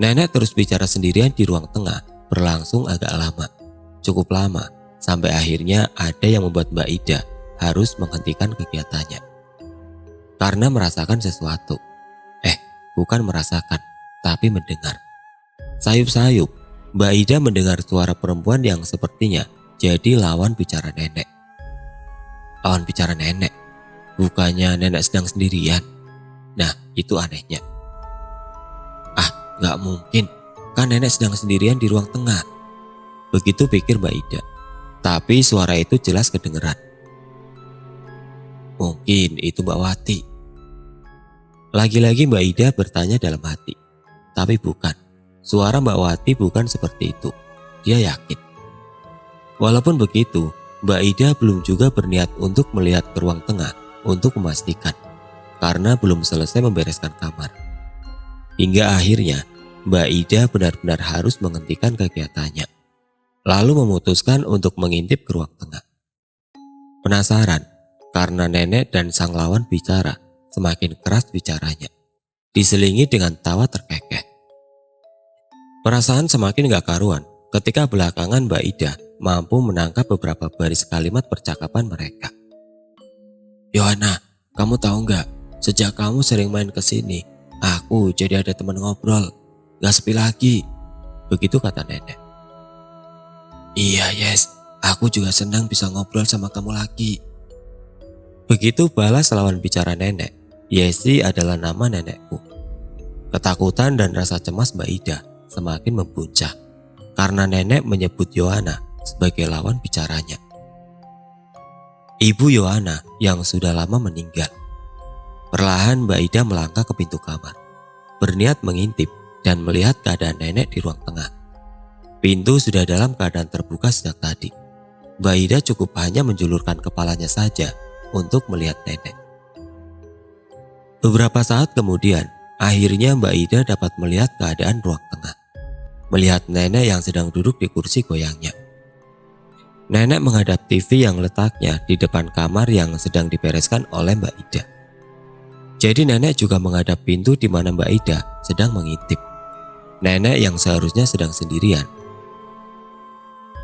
Speaker 1: Nenek terus bicara sendirian di ruang tengah, berlangsung agak lama. Cukup lama, sampai akhirnya ada yang membuat Mbak Ida harus menghentikan kegiatannya. Karena merasakan sesuatu. Bukan merasakan, tapi mendengar. Sayup-sayup, Mbak Ida mendengar suara perempuan yang sepertinya jadi lawan bicara nenek. Lawan bicara nenek? Bukannya nenek sedang sendirian? Nah, itu anehnya. Gak mungkin, kan nenek sedang sendirian di ruang tengah. Begitu pikir Mbak Ida. Tapi suara itu jelas kedengeran. Mungkin itu Mbak Wati. Lagi-lagi Mbak Ida bertanya dalam hati. Tapi bukan. Suara Mbak Wati bukan seperti itu. Dia yakin. Walaupun begitu, Mbak Ida belum juga berniat untuk melihat ke ruang tengah untuk memastikan. Karena belum selesai membereskan kamar. Hingga akhirnya, Mbak Ida benar-benar harus menghentikan kegiatannya. Lalu memutuskan untuk mengintip ke ruang tengah. Penasaran, karena nenek dan sang lawan bicara. Semakin keras bicaranya, diselingi dengan tawa terkekeh. Perasaan semakin gak karuan ketika belakangan Mbak Ida mampu menangkap beberapa baris kalimat percakapan mereka. "Yohana, kamu tahu nggak, sejak kamu sering main ke sini, aku jadi ada teman ngobrol, gak sepi lagi," begitu kata nenek. "Iya Yes, aku juga senang bisa ngobrol sama kamu lagi," begitu balas lawan bicara nenek. Yesi adalah nama nenekku. Ketakutan dan rasa cemas Mbak Ida semakin mempuncak karena nenek menyebut Yohana sebagai lawan bicaranya. Ibu Yohana yang sudah lama meninggal. Perlahan Mbak Ida melangkah ke pintu kamar, berniat mengintip dan melihat keadaan nenek di ruang tengah. Pintu sudah dalam keadaan terbuka sejak tadi. Mbak Ida cukup hanya menjulurkan kepalanya saja untuk melihat nenek. Beberapa saat kemudian, akhirnya Mbak Ida dapat melihat keadaan ruang tengah. Melihat nenek yang sedang duduk di kursi goyangnya. Nenek menghadap TV yang letaknya di depan kamar yang sedang dibereskan oleh Mbak Ida. Jadi nenek juga menghadap pintu di mana Mbak Ida sedang mengintip. Nenek yang seharusnya sedang sendirian.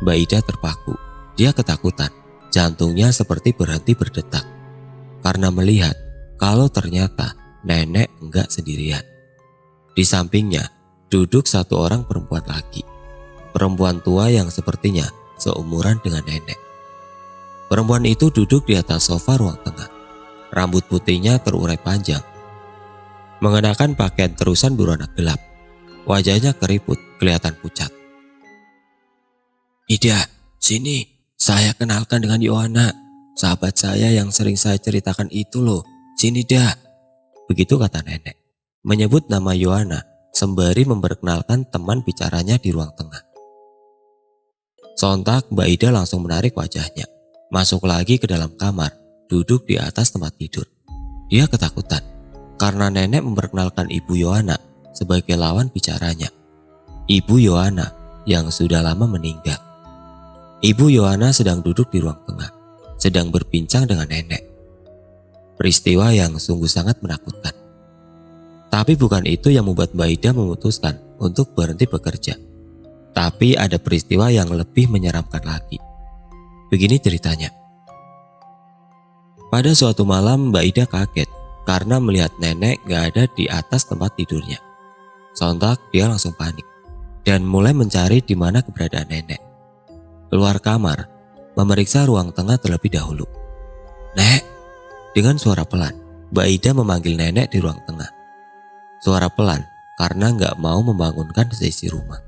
Speaker 1: Mbak Ida terpaku. Dia ketakutan. Jantungnya seperti berhenti berdetak. Karena melihat kalau ternyata nenek enggak sendirian. Di sampingnya duduk satu orang perempuan lagi. Perempuan tua yang sepertinya seumuran dengan nenek. Perempuan itu duduk di atas sofa ruang tengah. Rambut putihnya terurai panjang. Mengenakan pakaian terusan berwarna gelap. Wajahnya keriput, kelihatan pucat. "Ida, sini. Saya kenalkan dengan Yohana. Sahabat saya yang sering saya ceritakan itu loh. Sini dah." Begitu kata nenek. Menyebut nama Yohana sembari memperkenalkan teman bicaranya di ruang tengah. Sontak Mbak Ida langsung menarik wajahnya. Masuk lagi ke dalam kamar, duduk di atas tempat tidur. Dia ketakutan karena nenek memperkenalkan Ibu Yohana sebagai lawan bicaranya. Ibu Yohana yang sudah lama meninggal. Ibu Yohana sedang duduk di ruang tengah, sedang berbincang dengan nenek. Peristiwa yang sungguh sangat menakutkan. Tapi bukan itu yang membuat Mbak Ida memutuskan untuk berhenti bekerja. Tapi ada peristiwa yang lebih menyeramkan lagi. Begini ceritanya. Pada suatu malam Mbak Ida kaget karena melihat nenek gak ada di atas tempat tidurnya. Sontak dia langsung panik dan mulai mencari di mana keberadaan nenek. Keluar kamar, memeriksa ruang tengah terlebih dahulu. "Nek," dengan suara pelan, Mbak Ida memanggil nenek di ruang tengah. Suara pelan karena gak mau membangunkan seisi rumah.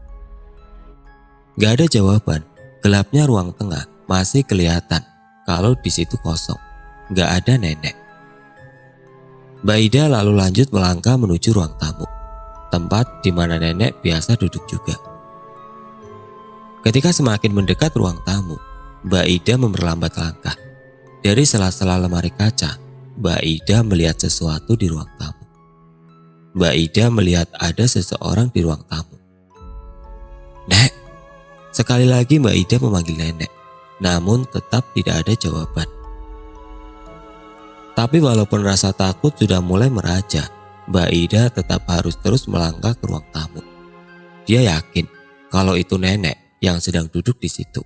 Speaker 1: Gak ada jawaban. Gelapnya ruang tengah masih kelihatan kalau di situ kosong. Gak ada nenek. Mbak Ida lalu lanjut melangkah menuju ruang tamu, tempat di mana nenek biasa duduk juga. Ketika semakin mendekat ruang tamu, Mbak Ida memperlambat langkah. Dari sela-sela lemari kaca, Mbak Ida melihat sesuatu di ruang tamu. Mbak Ida melihat ada seseorang di ruang tamu. "Nek!" Sekali lagi Mbak Ida memanggil nenek, namun tetap tidak ada jawaban. Tapi walaupun rasa takut sudah mulai meraja, Mbak Ida tetap harus terus melangkah ke ruang tamu. Dia yakin kalau itu nenek yang sedang duduk di situ.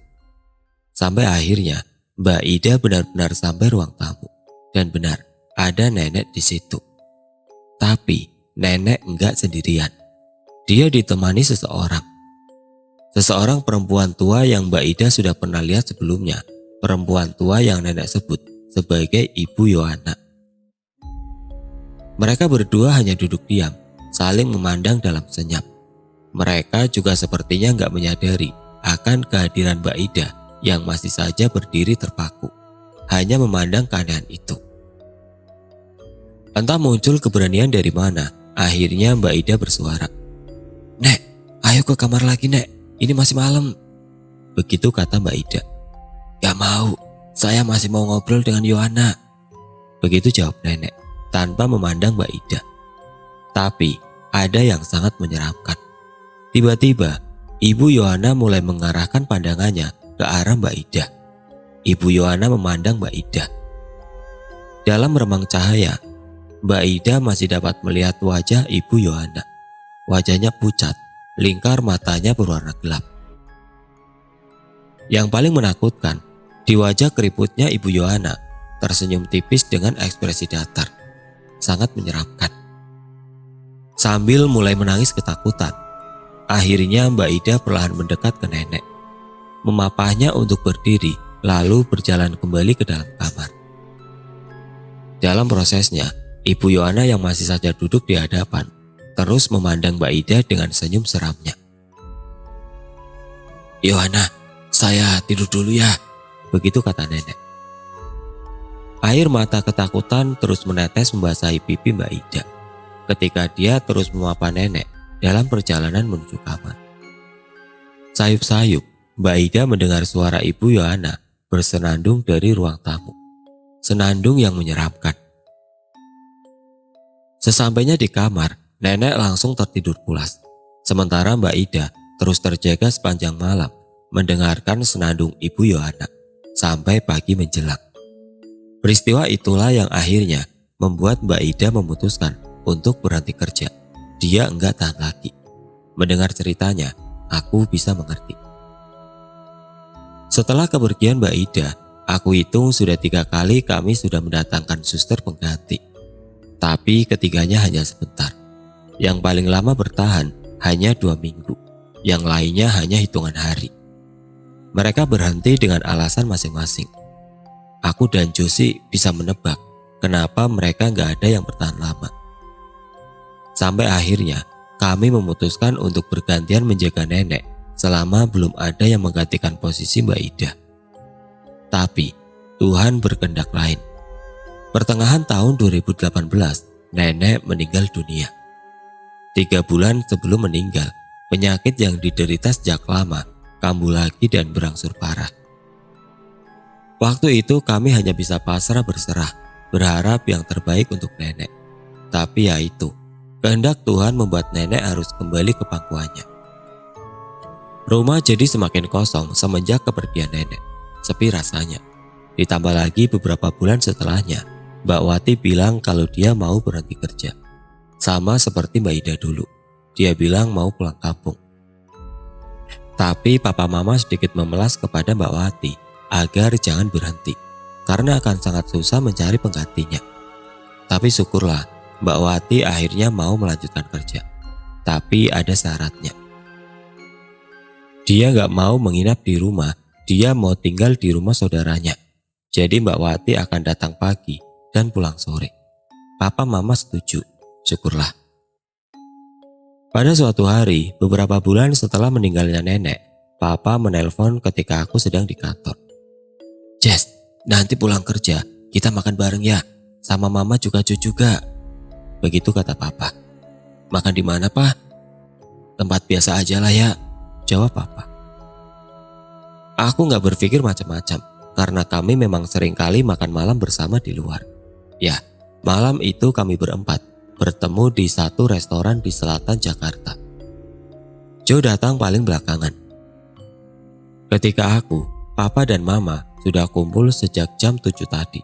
Speaker 1: Sampai akhirnya Mbak Ida benar-benar sampai ruang tamu. Dan benar, ada nenek di situ. Tapi nenek enggak sendirian. Dia ditemani seseorang. Seseorang perempuan tua yang Mbak Ida sudah pernah lihat sebelumnya. Perempuan tua yang nenek sebut sebagai Ibu Yohana. Mereka berdua hanya duduk diam, saling memandang dalam senyap. Mereka juga sepertinya nggak menyadari akan kehadiran Mbak Ida yang masih saja berdiri terpaku, hanya memandang keadaan itu. Entah muncul keberanian dari mana, akhirnya Mbak Ida bersuara. "Nek, ayo ke kamar lagi nek. Ini masih malam." Begitu kata Mbak Ida. "Gak mau, saya masih mau ngobrol dengan Yohana." Begitu jawab nenek, tanpa memandang Mbak Ida. Tapi ada yang sangat menyeramkan. Tiba-tiba, Ibu Yohana mulai mengarahkan pandangannya ke arah Mbak Ida. Ibu Yohana memandang Mbak Ida. Dalam remang cahaya, Mbak Ida masih dapat melihat wajah Ibu Yohana. Wajahnya pucat, lingkar matanya berwarna gelap. Yang paling menakutkan, di wajah keriputnya Ibu Yohana tersenyum tipis dengan ekspresi datar, sangat menyeramkan. Sambil mulai menangis ketakutan, akhirnya Mbak Ida perlahan mendekat ke nenek, memapahnya untuk berdiri, lalu berjalan kembali ke dalam kamar. Dalam prosesnya, Ibu Yohana yang masih saja duduk di hadapan terus memandang Mbak Ida dengan senyum seramnya. "Yohana, saya tidur dulu ya," begitu kata nenek. Air mata ketakutan terus menetes membasahi pipi Mbak Ida ketika dia terus memapah nenek dalam perjalanan menuju kamar. Sayup-sayup, Mbak Ida mendengar suara Ibu Yohana bersenandung dari ruang tamu. Senandung yang menyeramkan. Sesampainya di kamar, nenek langsung tertidur pulas. Sementara Mbak Ida terus terjaga sepanjang malam mendengarkan senandung Ibu Yohana sampai pagi menjelang. Peristiwa itulah yang akhirnya membuat Mbak Ida memutuskan untuk berhenti kerja. Dia enggak tahan lagi. Mendengar ceritanya, aku bisa mengerti. Setelah kepergian Mbak Ida, aku hitung sudah 3 kali kami sudah mendatangkan suster pengganti. Tapi ketiganya hanya sebentar. Yang paling lama bertahan hanya 2 minggu. Yang lainnya hanya hitungan hari. Mereka berhenti dengan alasan masing-masing. Aku dan Josie bisa menebak kenapa mereka nggak ada yang bertahan lama. Sampai akhirnya kami memutuskan untuk bergantian menjaga nenek selama belum ada yang menggantikan posisi Mbak Ida. Tapi Tuhan berkehendak lain. Pertengahan tahun 2018, nenek meninggal dunia. 3 bulan sebelum meninggal, penyakit yang diderita sejak lama kambuh lagi dan berangsur parah. Waktu itu kami hanya bisa pasrah berserah, berharap yang terbaik untuk nenek. Tapi ya itu, kehendak Tuhan membuat nenek harus kembali ke pangkuannya. Rumah jadi semakin kosong semenjak kepergian nenek. Sepi rasanya. Ditambah lagi beberapa bulan setelahnya, Mbak Wati bilang kalau dia mau berhenti kerja. Sama seperti Mbak Ida dulu. Dia bilang mau pulang kampung. Tapi papa mama sedikit memelas kepada Mbak Wati agar jangan berhenti, karena akan sangat susah mencari penggantinya. Tapi syukurlah Mbak Wati akhirnya mau melanjutkan kerja. Tapi ada syaratnya. Dia gak mau menginap di rumah, dia mau tinggal di rumah saudaranya. Jadi Mbak Wati akan datang pagi dan pulang sore. Papa mama setuju, syukurlah. Pada suatu hari, beberapa bulan setelah meninggalnya nenek, papa menelpon ketika aku sedang di kantor. "Jess, nanti pulang kerja, kita makan bareng ya, sama mama juga cucu juga." Begitu kata papa. "Makan di mana, Pak?" "Tempat biasa aja lah ya," jawab papa. Aku gak berpikir macam-macam, karena kami memang sering kali makan malam bersama di luar. Ya, malam itu kami berempat bertemu di satu restoran di selatan Jakarta. Joe datang paling belakangan. Ketika aku, papa dan mama sudah kumpul sejak jam 7 tadi.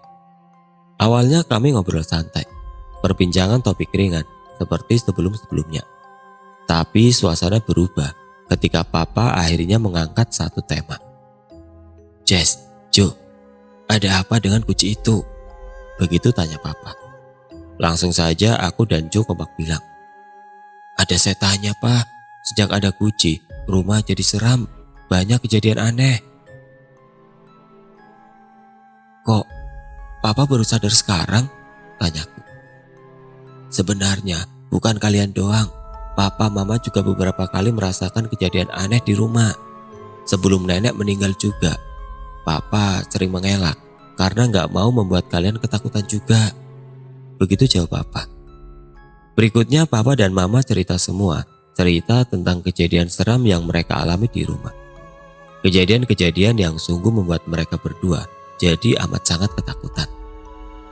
Speaker 1: Awalnya kami ngobrol santai, perbincangan topik ringan seperti sebelum-sebelumnya. Tapi suasana berubah ketika papa akhirnya mengangkat satu tema. "Jess, Joe, ada apa dengan kunci itu?" Begitu tanya papa. Langsung saja aku dan Joe kompak bilang, "Ada setannya, Pak. Sejak ada kunci, rumah jadi seram. Banyak kejadian aneh." "Kok papa baru sadar sekarang?" tanyaku. "Sebenarnya bukan kalian doang. Papa mama juga beberapa kali merasakan kejadian aneh di rumah. Sebelum nenek meninggal juga, papa sering mengelak karena gak mau membuat kalian ketakutan juga." Begitu jawab papa. Berikutnya papa dan mama cerita semua, cerita tentang kejadian seram yang mereka alami di rumah. Kejadian-kejadian yang sungguh membuat mereka berdua jadi amat sangat ketakutan.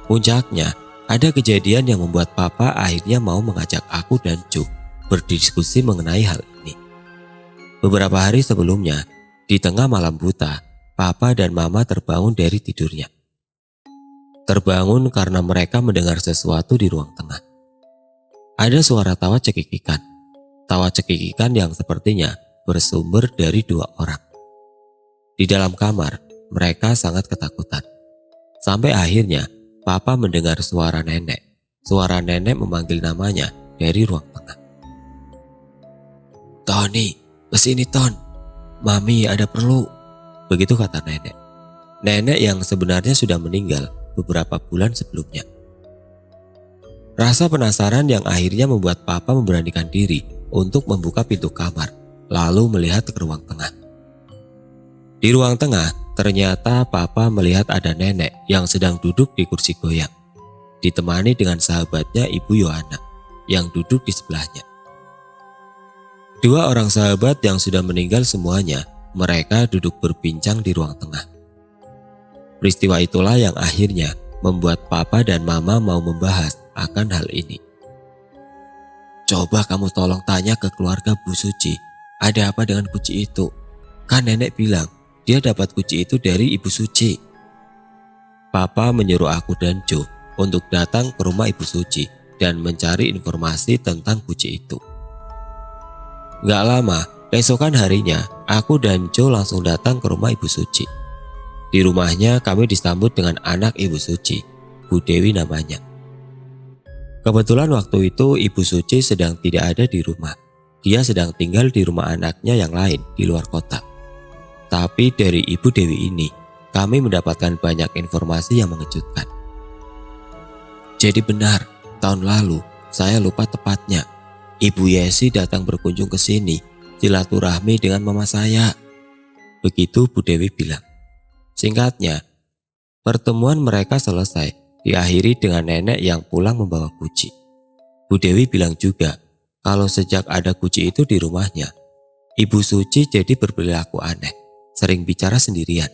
Speaker 1: Puncaknya, ada kejadian yang membuat papa akhirnya mau mengajak aku dan Joe berdiskusi mengenai hal ini. Beberapa hari sebelumnya, di tengah malam buta, papa dan mama terbangun dari tidurnya. Terbangun karena mereka mendengar sesuatu di ruang tengah. Ada suara tawa cekikikan. Tawa cekikikan yang sepertinya bersumber dari 2 orang. Di dalam kamar, mereka sangat ketakutan. Sampai akhirnya, Papa mendengar suara nenek. Suara nenek memanggil namanya dari ruang tengah. "Tony, kesini Ton. Mami ada perlu." Begitu kata nenek. Nenek yang sebenarnya sudah meninggal beberapa bulan sebelumnya. Rasa penasaran yang akhirnya membuat Papa memberanikan diri untuk membuka pintu kamar, lalu melihat ke ruang tengah. Di ruang tengah, ternyata Papa melihat ada nenek yang sedang duduk di kursi goyang, ditemani dengan sahabatnya Ibu Yohana yang duduk di sebelahnya. Dua orang sahabat yang sudah meninggal semuanya, mereka duduk berbincang di ruang tengah. Peristiwa itulah yang akhirnya membuat Papa dan Mama mau membahas akan hal ini. "Coba kamu tolong tanya ke keluarga Bu Suci, ada apa dengan kunci itu? Kan nenek bilang dia dapat kunci itu dari Ibu Suci." Papa menyuruh aku dan Joe untuk datang ke rumah Ibu Suci dan mencari informasi tentang kunci itu. Gak lama, keesokan harinya, aku dan Joe langsung datang ke rumah Ibu Suci. Di rumahnya kami disambut dengan anak Ibu Suci, Bu Dewi namanya. Kebetulan waktu itu Ibu Suci sedang tidak ada di rumah. Dia sedang tinggal di rumah anaknya yang lain di luar kota. Tapi dari Ibu Dewi ini, kami mendapatkan banyak informasi yang mengejutkan. Jadi benar, tahun lalu saya lupa tepatnya, Ibu Yesi datang berkunjung ke sini, silaturahmi dengan mama saya. Begitu Bu Dewi bilang. Singkatnya, pertemuan mereka selesai, diakhiri dengan nenek yang pulang membawa kunci. Bu Dewi bilang juga, kalau sejak ada kunci itu di rumahnya, Ibu Suci jadi berperilaku aneh, sering bicara sendirian.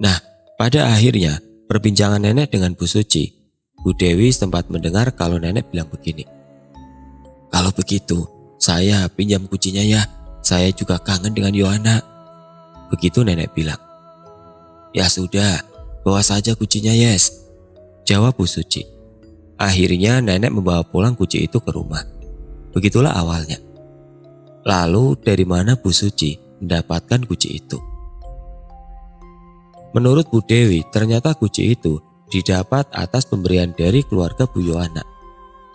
Speaker 1: Nah, pada akhirnya, perbincangan nenek dengan Bu Suci, Bu Dewi sempat mendengar kalau nenek bilang begini. "Kalau begitu, saya pinjam kuncinya ya, saya juga kangen dengan Yohana." Begitu nenek bilang. "Ya sudah, bawa saja kuncinya Yes," jawab Bu Suci. Akhirnya nenek membawa pulang kunci itu ke rumah. Begitulah awalnya. Lalu dari mana Bu Suci mendapatkan kunci itu? Menurut Bu Dewi, ternyata kunci itu didapat atas pemberian dari keluarga Bu Yohana.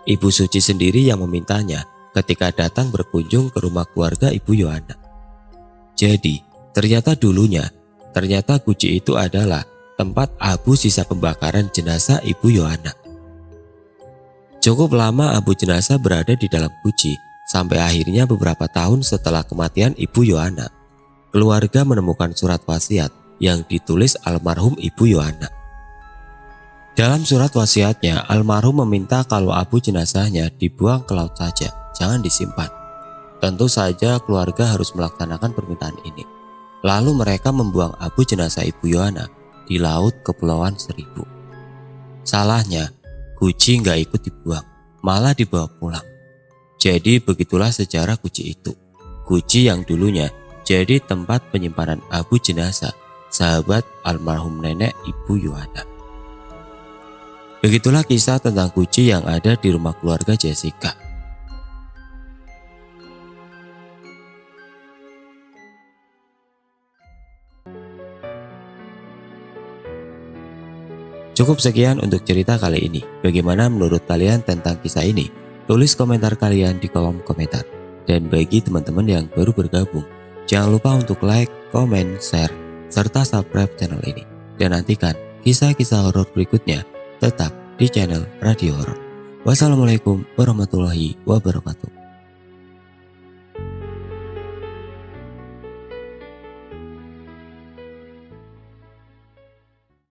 Speaker 1: Ibu Suci sendiri yang memintanya ketika datang berkunjung ke rumah keluarga Ibu Yohana. Jadi, ternyata kunci itu adalah tempat abu sisa pembakaran jenazah Ibu Yohana. Cukup lama abu jenazah berada di dalam kunci, sampai akhirnya beberapa tahun setelah kematian Ibu Yohana, keluarga menemukan surat wasiat yang ditulis almarhum Ibu Yohana. Dalam surat wasiatnya, almarhum meminta kalau abu jenazahnya dibuang ke laut saja, jangan disimpan. Tentu saja keluarga harus melaksanakan permintaan ini. Lalu mereka membuang abu jenazah Ibu Yohana di laut Kepulauan Seribu. Salahnya, kunci nggak ikut dibuang, malah dibawa pulang. Jadi begitulah sejarah kunci itu. Kunci yang dulunya jadi tempat penyimpanan abu jenazah sahabat almarhum nenek Ibu Yohana. Begitulah kisah tentang kunci yang ada di rumah keluarga Jessica. Cukup sekian untuk cerita kali ini. Bagaimana menurut kalian tentang kisah ini? Tulis komentar kalian di kolom komentar. Dan bagi teman-teman yang baru bergabung, jangan lupa untuk like, komen, share, serta subscribe channel ini. Dan nantikan kisah-kisah horor berikutnya tetap di channel Radio Horor. Wassalamualaikum warahmatullahi wabarakatuh.